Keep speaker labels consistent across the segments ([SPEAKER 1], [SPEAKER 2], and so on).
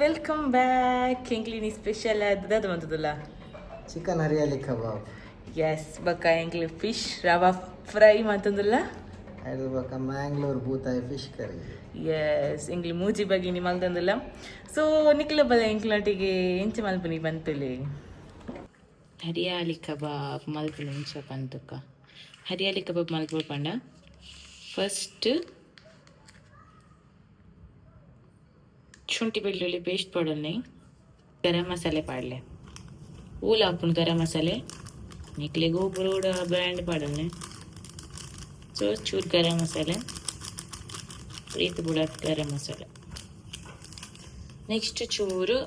[SPEAKER 1] welcome back ಎಂಕ್ಲಿನಿ special ಅದು ಬಂತದಲ್ಲ
[SPEAKER 2] chicken hariyali ಕಬಾಬ್
[SPEAKER 1] S ಬಕ್ಕ ಎಂಕ್ಲಿ fish rava fry ಮಂತಂದಲ್ಲ
[SPEAKER 2] ಅದು ಬಕ್ಕ ಮ್ಯಾಂಗ್ಳೂರ್ ಬೂತಾಯಿ ಫಿಶ್ ಕರಿ
[SPEAKER 1] ಎಸ್ ಎಂಕ್ಲಿ ಮೂಜಿ ಬಗ್ಗೆ ನಿ ಮಲ್ತಂದಲ್ಲ ಸೊ ನಿಕ್ಲ ಬಲ್ಲ ಎಂಕ್ಲೊಟ್ಟಿಗೆ ಎಂಚ ಮಲ್ಪನಿ ಬಂತುಲೆ ಹರಿಯಾಲಿ ಕಬಾಬ್ ಮಲ್ಪನಿ ಎಂಚ ಬಂತುಕ್ಕ ಹರಿಯಾಲಿ ಕಬಾಬ್ ಮಲ್ಪೊಡು ಪಂಡ ಫಸ್ಟ್ ಶುಂಠಿ ಬೆಳ್ಳುಳ್ಳಿ ಪೇಸ್ಟ್ ಪಡೋಣ ಗರಂ ಮಸಾಲೆ ಪಾಡಲೆ ಊಲ ಹಾಕೊಂಡು ಗರಂ ಮಸಾಲೆ ನಿಕ್ಲೆ ಗೋಪುರ ಬ್ರ್ಯಾಂಡ್ ಪಾಡೋಣ ಸೊ ಚೂರು ಗರಂ ಮಸಾಲೆ ಪ್ರೀತಿ ಬುಡ ಗರಂ ಮಸಾಲೆ ನೆಕ್ಸ್ಟ್ ಚೂರು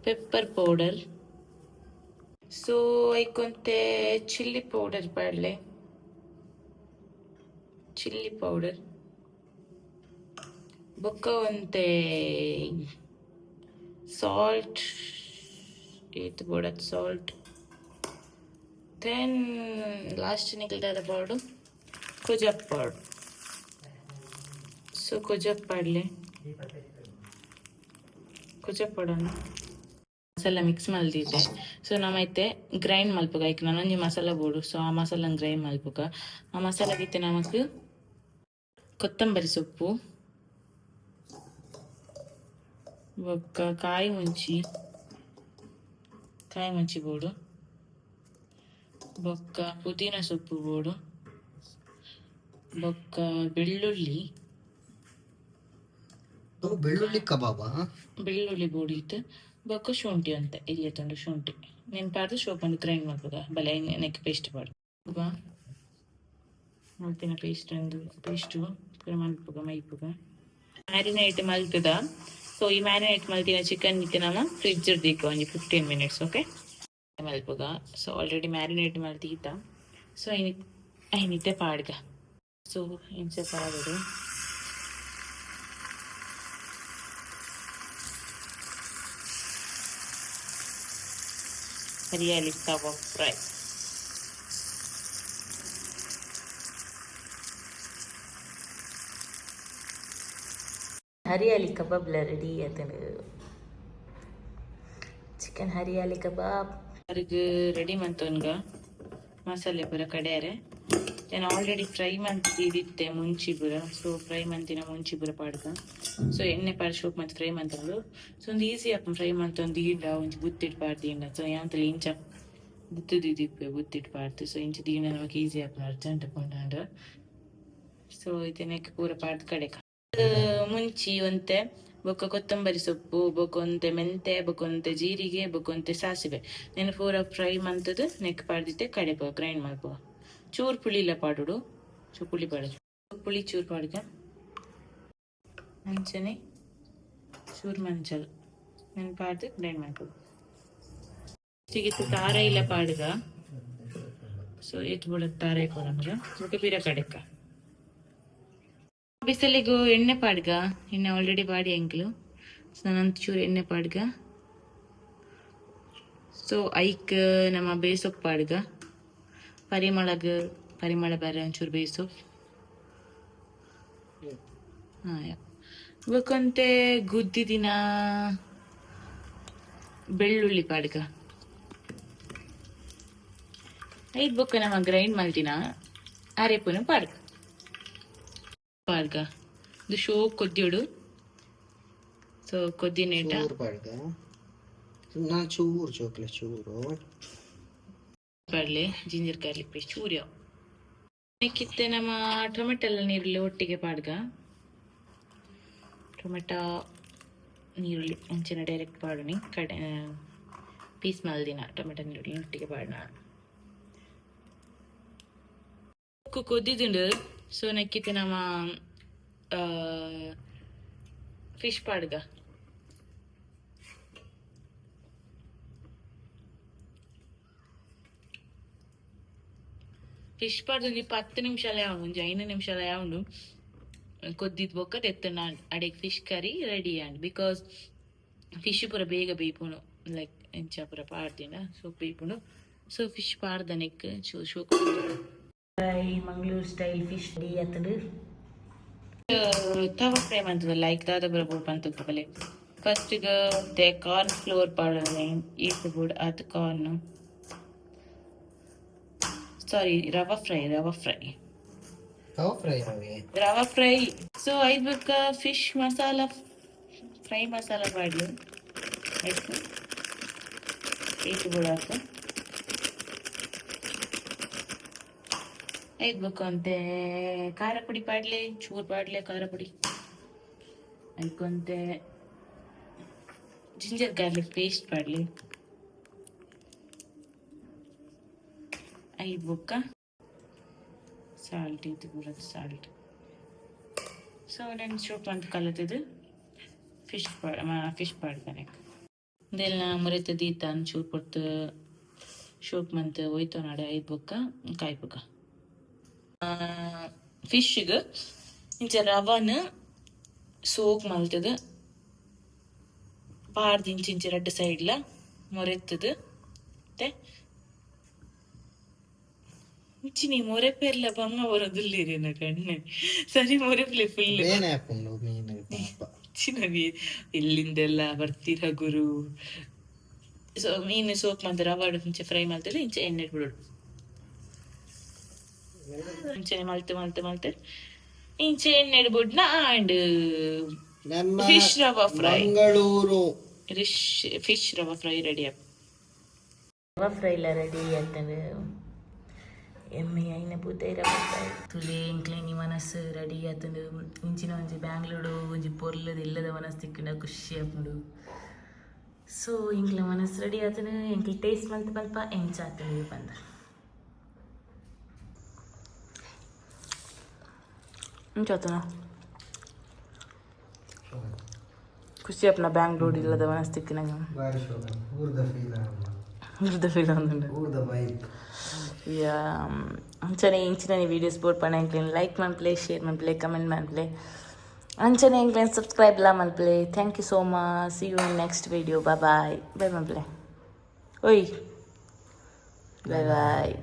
[SPEAKER 1] ಪೆಪ್ಪರ್ ಪೌಡರ್ ಸೊ ಐಕೊಂತೆ ಚಿಲ್ಲಿ ಪೌಡರ್ ಪಾಡಲೆ ಚಿಲ್ಲಿ ಪೌಡರ್ ಬೊಕ್ಕ ಒಂತೆ ಸಾಲ್ಟ್ ಏತ್ ಬೋಡತ್ ಸಾಲ್ಟ್ ದೆನ್ ಲಾಸ್ಟ್ ನಿಕಲ್ದಾದ ಪೌಡು ಕುಜಪ್ ಪೌಡು ಸೊ ಕುಜಪ್ ಪಾಡಲೆ ಕುಜಪ್ ಪೌಡನ್ನು ಮಸಾಲ ಮಿಕ್ಸ್ ಮಲ್ದಿದ್ದೆ ಸೊ ನಮ್ಮೈತೆ ಗ್ರೈಂಡ್ ಮಲ್ಪುಗ ಐಕ್ ನಾನೊಂಜಿ ಮಸಾಲ ಬೋಡು ಸೊ ಆ ಮಸಾಲ ಗ್ರೈಂಡ್ ಮಲ್ಪುಗ ಆ ಮಸಾಲ ಬಿತ್ತೆ ನಮಕ್ ಕೊತ್ತಂಬರಿ ಸೊಪ್ಪು ಬೊಕ್ಕ ಕಾಯಿ ಮುಂಚಿ ಬೋಡು ಬೊಕ್ಕ ಪುದೀನ ಸೊಪ್ಪು ಬೋಡು ಬೊಕ್ಕ ಬೆಳ್ಳುಳ್ಳಿ ಬೆಳ್ಳುಳ್ಳಿ ಬೋಡು ಇತ್ತು ಬೊಕ್ಕ ಶುಂಠಿ ಅಂತ ಇಲ್ಲಿ ತಂಡು ಶುಂಠಿ ನೆನ್ಪಾರ್ದು ಶೋಪಂದು ಗ್ರೈಂಡ್ ಮಾಡ್ಬೋದ ಬಲೆ ನೆಕ್ ಪೇಸ್ಟ್ ಪಾಡು ಮಲ್ತಿನ ಪೇಸ್ಟು ಮಲ್ಪುಗ ಮೈಪುಗ ಮ್ಯಾರಿನೇಟ್ ಮಲ್ತದ ಸೊ ಈ ಮ್ಯಾರಿನೇಟ್ ಮಲ್ತಿನ ಚಿಕನ್ ಇತ್ತು ನಮ್ಮ ಫ್ರಿಡ್ಜ್ ಇರ್ದಿಕ್ಕ ಒಂದು 15 minutes ಓಕೆ ಮಲ್ಪುಗ ಸೊ ಆಲ್ರೆಡಿ ಮ್ಯಾರಿನೇಟ್ ಮಲ್ತೀತ ಸೊ ಐನಿತ್ತೆ ಪಾಡ್ಗ ಸೊ ಇಂಚೆ ಪಾಡೋದು hariyali kebab fry hariyali kebab ready ಆಯ್ತು ಚಿಕನ್ ಹರಿಯಾಲಿ ಕಬಾಬ್ ಅವ್ರಿಗೆ ರೆಡಿ ಮಂತವನ್ಗ ಮಸಾಲೆ ಪೂರ ಕಡೆಯರೆ ನಾನು ಆಲ್ರೆಡಿ ಫ್ರೈ ಮಂತಿದ್ದೆ ಮುಂಚಿ ಪೂರ ಸೊ ಫ್ರೈ ಮಂತಿನ ಮುಂಚಿ ಪೂರ ಪಾಡ್ಗ ಸೊ ಎಣ್ಣೆ ಪಾಡ್ ಶೋಪ್ ಮತ್ತು ಫ್ರೈ ಮಂತಂದು ಸೊ ಒಂದು ಈಸಿ ಆಪ ಫ್ರೈ ಮಂತೊಂದು ಈಂಡ ಒಂಚು ಬುತ್ತಿಟ್ಟು ಪಾಡ್ದಿಂಡ ಸೊ ಯಾಂತಲ್ಲಿ ಇಂಚ ಬುತ್ತಿದ್ದಿಪ್ಪೆ ಬುತ್ತಿಟ್ಟು ಪಾಡ್ತು ಸೊ ಇಂಚ ದೀಂಡ ನಮಗೆ ಈಸಿ ಆಪ ಅರ್ಜೆಂಟ್ ಕೊಂಡಾಂಡ ಸೊ ಇದನ್ನಕ್ಕೆ ಪೂರ ಪಾಡ್ದು ಕಡೆಕ ಮುಂಚಿ ಒಂತೆ ಬೊಕ್ಕ ಕೊತ್ತಂಬರಿ ಸೊಪ್ಪು ಬೊಕೊಂತೆ ಮೆಂತೆ ಬೊಕೊಂತೆ ಜೀರಿಗೆ ಬೊಕೊಂತೆ ಸಾಸಿವೆ ನೆನ ಪೂರ ಫ್ರೈ ಮಂತದ್ದು ನೆಕ್ ಪಾಡ್ದಿತ್ತೆ ಕಡೆ ಗ್ರೈಂಡ್ ಮಾಡ್ಬೋ ಚೂರು ಪುಳಿ ಇಲ್ಲ ಪಾಡುಡು ಪುಳಿ ಪಾಡು ಪುಳಿ ಚೂರು ಪಾಡ್ಗ ಮಂಚನೆ ಚೂರು ಮಂಚಲ್ ನೆನ್ ಪಾಡ್ದು ಗ್ರೈಂಡ್ ಮಾಡ್ಬೋದು ಸಿಗಿತ್ತು ತಾರ ಇಲ್ಲ ಪಾಡ್ಗ ಸೊ ಎತ್ ಬಿಡೋದು ತಾರ ಕೊಡಂಗ ಬೊಕ್ಕ ಬೀರ ಕಡೆಕ ಬಿಸಲಿಗೂ ಎಣ್ಣೆ ಪಾಡ್ಗ ಎಣ್ಣೆ ಆಲ್ರೆಡಿ ಪಾಡಿ ಎಂಕ್ಲು ಸೊ ನಾನು ಚೂರು ಎಣ್ಣೆ ಪಾಡ್ಗ ಸೊ ಐಕ್ ನಮ್ಮ ಬೇಸೊಪ್ಪು ಪಾಡ್ಗ ಪರಿಮಳ ಬೇರೆ ಒಂಚೂರು ಬೇಸೊಪ್ಪು ಬೇಕಂತೆ ಗುದ್ದಿದಿನ ಬೆಳ್ಳುಳ್ಳಿ ಪಾಡ್ಗ ಐದು ಬೊಕ್ಕ ನಮ್ಮ ಗ್ರೈಂಡ್ ಮಲ್ತಿನ ಅರೆಪುನ ಪಾಡ್ಗ ಇದು ಶೋ ಕೊದ್ದಿಡು ಸೊ ಕೊದ್ದಿನೇಟ
[SPEAKER 2] ಚೂರು
[SPEAKER 1] ಪಾಡ್ಲೆ ಜಿಂಜರ್ ಗಾರ್ಲಿಕ್ ಪೇಸ್ಟ್ ಚೂರ್ಯ ಕಿತ್ತೆ ನಮ್ಮ ಟೊಮೆಟೊ ಎಲ್ಲ ನೀರುಳ್ಳಿ ಒಟ್ಟಿಗೆ ಪಾಡ್ಗ ಟೊಮೆಟೊ ನೀರುಳ್ಳಿ ಅಂಚಿನ ಡೈರೆಕ್ಟ್ ಪಾಡೋನಿ ಕಡೆ ಪೀಸ್ ಮಲ್ದಿನ ಟೊಮೆಟೊ ನೀರುಳ್ಳಿ ಒಟ್ಟಿಗೆ ಪಾಡೋಣ ಕೊದ್ದಿದುಂಡು ಸೊ ನೆಕ್ಕಿತ್ತು ನಮ್ಮ ಫಿಶ್ ಪಾಡ್ಗ ಫಿಶ್ ಪಾಡ್ದು ಒಂದು 10 ನಿಮಿಷಲ್ಲ ಯಾವುದು ಒಂದು 5 ನಿಮಿಷಲ್ಲ ಯಾವುದು ಕೊದ್ದಿದ್ ಬೊಕ್ಕ ತೆತ್ತನ ಅಡೆಗೆ fish curry ready and because fish ಪೂರ ಬೇಗ ಬೇಯ್ಪುಣು ಲೈಕ್ ಎಂಚ ಪೂರ ಪಾಡ್ದಿನ ಸೊ ಬೇಯ್ಪುಣು ಸೊ ಫಿಶ್ ಪಾಡ್ದ ನೆಕ್ ಶೋ ಮಂಗಳೂರು ಸ್ಟೈಲ್ ಫಿಶ್ ಡಿ ಅತ್ತಂಡು ತವ ಫ್ರೈ ಮಂತದ ಲೈಕ್ ದಾದ ಬರಬಹುದು ಪಂತ ಬಲೆ ಫಸ್ಟಿಗೆ ತೆ ಕಾರ್ನ್ ಫ್ಲೋರ್ ಪಾಡನೆ ಈಟ್ ಬುಡ್ ಅದು corn sorry rava fry
[SPEAKER 2] fry ಅವೆ
[SPEAKER 1] ರವಾ ಫ್ರೈ ಸೊ ಐದ್ಬೇಕ ಫಿಶ್ ಮಸಾಲ ಫ್ರೈ ಮಸಾಲ ಪಾಡ್ಲಿ ಆಯ್ತು ಈಟ್ ಬುಡಾಕ ಐದ್ಬೇಕು ಅಂತೆ ಖಾರ ಪುಡಿ ಪಾಡ್ಲೆ ಚೂರು ಪಾಡ್ಲೆ ಖಾರ ಪುಡಿ ಐಕೊಂತೆ ಜಿಂಜರ್ ಗಾರ್ಲಿಕ್ ಪೇಸ್ಟ್ ಪಾಡ್ಲಿ ಐದು ಬೊಕ್ಕ ಸಾಲ್ಟ್ ಇದು ಬರೋದು ಸಾಲ್ಟ್ ಸೊ ನಾನು ಸೋಪ್ ಅಂತ ಕಲತದು ಫಿಶ್ ಪಾಡ್ತಾನೆ ಇದೆಲ್ಲ ಮುರಿತದ ಈತ ಚೂರು ಕೊಡ್ತು ಶೋಕ್ ಮಂತ್ ಹೋಯ್ತು ನಾಡೆ ಐದು ಬೊಕ್ಕ ಕಾಯ್ಬೇಕ ಫಿಶ್ಗೆ ಇಂಚ ರವಾನ ಸೋಕ್ ಮಲ್ತದ ಪಾಡ್ದು ಇಂಚ ಎರಡು ಸೈಡ್ಲ ಮೊರೆತ್ತದು ಮತ್ತೆ ಇಂಚಿನಿ ಮೊರೆಪೆರ್ಲ ಬಂಗ ಬರೋದಿಲ್ಲ ನ ಕಣ್ಣೆ ಸರಿ ಮೊರೆಪ್ಲೆ ಫುಲ್
[SPEAKER 2] ಏನೇ ಹಾಕೊಂಡು ಮೀನು ಪಾಪ
[SPEAKER 1] ಚಿನ್ನವಿ ಇಲ್ಲಿಂದೆಲ್ಲ ಬರ್ತೀರ ಗುರು ಸೊ ಮೀನು ಸೋಕ್ ಮಂತ್ ರವಾ ಇಂಚೆ ಫ್ರೈ ಮಾಡ್ತದೆ ಇಂಚೆ ಎಣ್ಣೆ ಬಿಡೋದು ಇಂಚೆ ಮಲ್ತೆ ಇಂಚೆ ಎಣ್ಣೆ ಬಿಡ್ನ and fish rava fry
[SPEAKER 2] Mangaluru
[SPEAKER 1] fish rava fry ready rava fry ಎಲ್ಲ ರೆಡಿ ಆಗ್ತದೆ ಎಮ್ಮೆ ಐನ ಪೂತೈ ರವಾ ಫ್ರೈ ತುಲೆ ಇಂಕ್ಲೇನಿ ಮನಸ್ಸು ರೆಡಿ ಆತಂದು ಇಂಚಿನ ಒಂಜಿ ಬ್ಯಾಂಗ್ಳೂರು ಒಂಜಿ ಪೊರ್ಲದ ಇಲ್ಲದ ಮನಸ್ಸು ತಿಕ್ಕಿನ ಖುಷಿ ಆಪುಂಡು ಸೊ ಇಂಕ್ಲ ಮನಸ್ಸು ರೆಡಿ ಆತನು ಇಂಕ್ಲ ಟೇಸ್ಟ್ ಮಲ್ಪ ಎಂಚ ಆತನು ಬಂದ ಇಂಚಾತನ ಖುಷಿ ಆಪ್ನ ಬ್ಯಾಂಗ್ಳೂರು ಇಲ್ಲದ ಮನಸ್ಸು ತಿಕ್ಕಿನಾಗ
[SPEAKER 2] ಬಾರಿ ಶೋಭ
[SPEAKER 1] ಊರ್ದ ಫೀಲ್ ಆಗುಂಡು
[SPEAKER 2] ಊರ್ದ ವೈಬ್
[SPEAKER 1] ಯಾ ಅಂಚನೆ ಇಂಚಿನ ವೀಡಿಯೋಸ್ ಬೋರ್ಡ್ ಪಣ ಇಂಕ್ಲೇನ್ ಲೈಕ್ ಮನ್ಪ್ಲೆ ಶೇರ್ ಮನ್ಪ್ಲೆ ಕಮೆಂಟ್ ಮನ್ಪ್ಲೆ ಅಂಚನೆ ಇಂಕ್ಲೇನ್ ಸಬ್ಸ್ಕ್ರೈಬ್ ಲಾ ಮನ್ಪ್ಲೆ thank you so much see you in next video bye ಮನ್ಪ್ಲೆ ಓಯ್ ಬಾಯ್